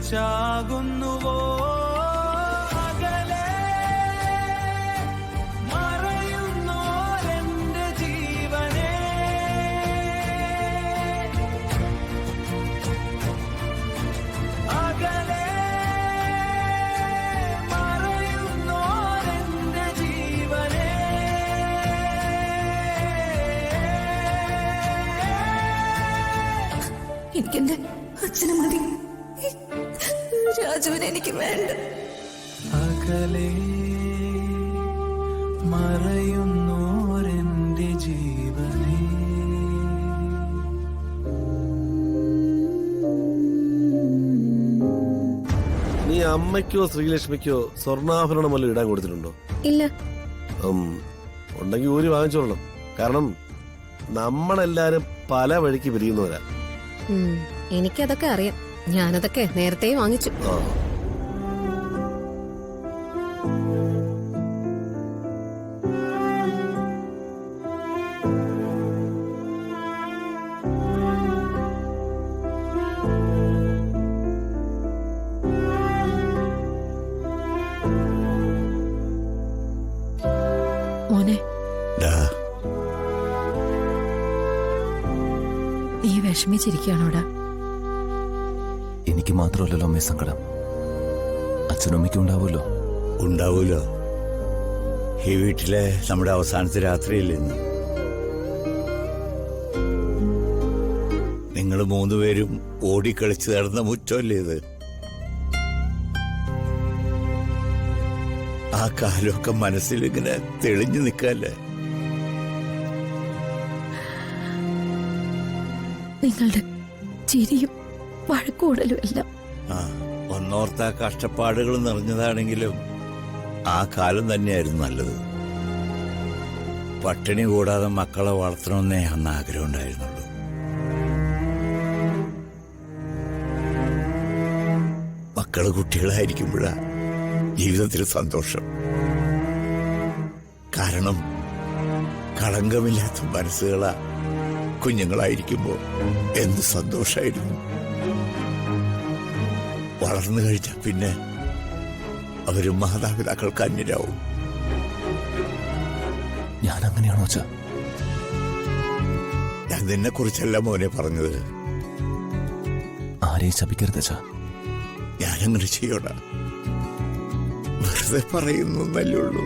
തനിച്ചാകുന്നുവോ അകലെ മറയുന്നോരെന്റെ ജീവനെ അകലെ മറയുന്നോരെന്റെ ജീവനെ എനിക്കെന്റെ അച്ഛനെ മതി, രാജുവിനെ എനിക്ക് വേണ്ട. അകലെ മറയുന്നോരെന്റെ ജീവനെ നീ അമ്മയ്ക്കോ ശ്രീലക്ഷ്മിക്കോ സ്വർണ്ണാഭരണം വല്ലതും ഇടാൻ കൊടുത്തിട്ടുണ്ടോ? ഇല്ല. ഉണ്ടെങ്കിൽ ഊരി വാങ്ങിച്ചോളണം. കാരണം നമ്മളെല്ലാരും പല വഴിക്ക് പിരിയുന്നവരാ. എനിക്കതൊക്കെ അറിയാം. ഞാനതൊക്കെ നേരത്തെ വാങ്ങിച്ചു. മോനെ, നീ വിഷമിച്ചിരിക്കുകയാണോടാ? എനിക്ക് മാത്രമല്ലല്ലോ അമ്മേ സങ്കടം, അച്ഛനും അമ്മയ്ക്കും ഉണ്ടാവുമല്ലോ. ഉണ്ടാവൂലോ. ഈ വീട്ടിലെ നമ്മുടെ അവസാനത്തെ രാത്രിയല്ലേ ഇന്ന്. നിങ്ങൾ മൂന്നുപേരും ഓടിക്കളിച്ച് നടന്ന മുറ്റമല്ലേ ഇത്. ആ കാലമൊക്കെ മനസ്സിലിങ്ങനെ തെളിഞ്ഞു നിൽക്കല്ലേ. നിങ്ങളുടെ ചിരിയും വഴക്കൂടലും എല്ലാം ഒന്നോർത്ത കഷ്ടപ്പാടുകൾ നിറഞ്ഞതാണെങ്കിലും ആ കാലം തന്നെയായിരുന്നു നല്ലത്. പട്ടിണി കൂടാതെ മക്കളെ വളർത്തണമെന്നേ അന്ന് ആഗ്രഹം ഉണ്ടായിരുന്നുള്ളൂ. മക്കള് കുട്ടികളായിരിക്കുമ്പോഴാ ജീവിതത്തിൽ സന്തോഷം. കാരണം കളങ്കമില്ലാത്ത മനസ്സുകളാ കുഞ്ഞുങ്ങളായിരിക്കുമ്പോ എന്ത് സന്തോഷായിരുന്നു. വളർന്നു കഴിഞ്ഞ പിന്നെ അവര് മാതാപിതാക്കൾക്ക് അന്യരാവും. ഞാൻ അങ്ങനെയാണോ അച്ഛാ? ഞാൻ നിന്നെ കുറിച്ചല്ല മോനെ പറഞ്ഞത്. ആരെയും ശപിക്കരുത് അച്ഛാ. ഞാനങ്ങനെ ചെയ്യോടാ, വെറുതെ പറയുന്നല്ലേ ഉള്ളൂ.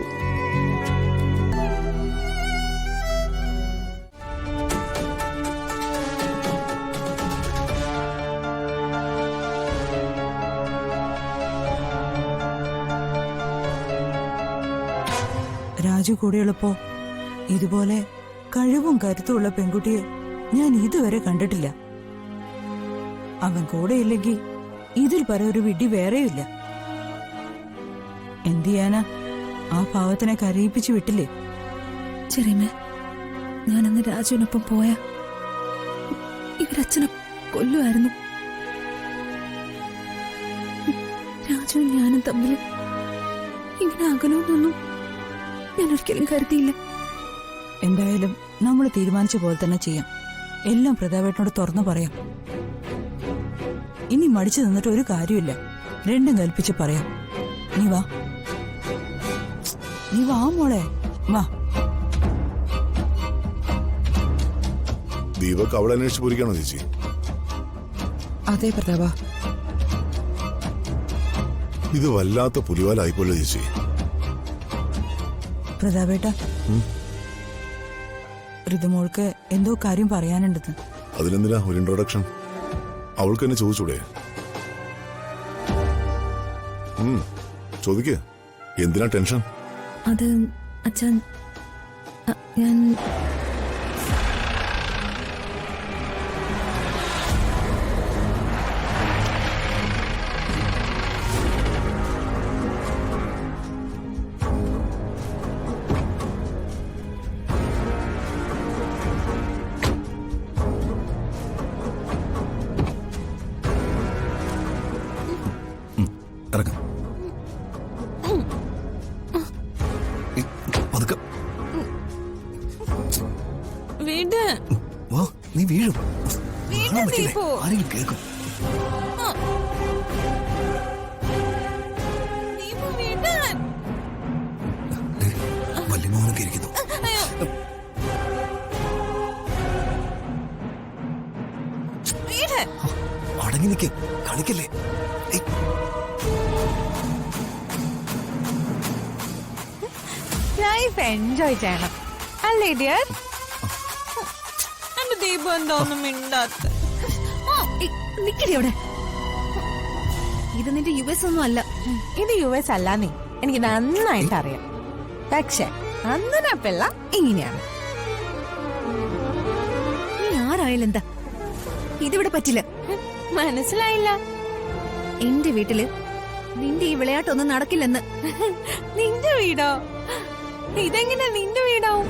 രാജു കൂടെയുള്ളപ്പോ ഇതുപോലെ കഴിവും കരുത്തുമുള്ള പെൺകുട്ടിയെ ഞാൻ ഇതുവരെ കണ്ടിട്ടില്ല. അവൻ കൂടെയില്ലെങ്കിൽ ഇതിൽ പര ഒരു വിഡി വേറെയില്ല. എന്ത് ചെയ്യാനാ, ആ പാവത്തിനെ കരയിപ്പിച്ചു വിട്ടില്ലേ. ചെറിയമ്മേ, ഞാനന്ന് രാജുവിനൊപ്പം പോയാ ഇവരച്ഛനെ കൊല്ലുമായിരുന്നു. രാജുവും ഞാനും തമ്മിൽ ഇങ്ങനെ അകലൊന്നൊന്നും ഞാൻ ഒരിക്കലും കരുതിയില്ല. എന്തായാലും നമ്മൾ തീരുമാനിച്ച പോലെ തന്നെ ചെയ്യാം. എല്ലാം പ്രതാപേട്ടനോട് തുറന്നു പറയാം. ഇനി മടിച്ചു നിന്നിട്ട് ഒരു കാര്യമില്ല, രണ്ടും കൽപ്പിച്ച് പറയാം. നീ വാ മോളെ, വാ. ദീപക് അവളെ അന്വേഷിച്ച് പോയിരിക്കണോ ചേച്ചി? അതെ പ്രതാപ. ഇത് വല്ലാത്ത പുലിവാലായിപ്പോലെ ചേച്ചി. പ്രതാപേട്ട, ഋതുമോൾക്ക് എന്തോ കാര്യം പറയാനുണ്ടെന്ന്. അതിനെന്തിനാ ഒരു ഇൻട്രോഡക്ഷൻ? അവൾക്ക് എന്നെ ചോദിച്ചൂടെ? ചോദിക്ക, എന്തിനാ ടെൻഷൻ? അത് അച്ഛൻ, ഞാൻ നീ വീഴും. വീണ്ടും ആരെങ്കിലും കേൾക്കും. അടങ്ങി നിൽക്കേ, കളിക്കല്ലേ. ഏയ്, ലൈഫ് എൻജോയ് ചെയ്യണം അല്ലേ ഡിയർ? എന്റെ ദീപം എന്താ ഒന്നും മിണ്ടാത്ത? നിക്കടി അവിടെ. ഇത് നിന്റെ US ഒന്നും അല്ല. ഇത് US അല്ലാന്നേ എനിക്ക് നന്നായിട്ട് അറിയാം. പക്ഷെ നന്ദന പിള്ള ഇങ്ങനെയാണ്. നീ ആരായാലും എന്താ, ഇതിവിടെ പറ്റില്ല. മനസ്സിലായില്ല? എന്റെ വീട്ടില് നിന്റെ ഈ വിളയാട്ടൊന്നും നടക്കില്ലെന്ന്. നിന്റെ വീടോ? ഇതെങ്ങനെ നിന്റെ വീടാവും?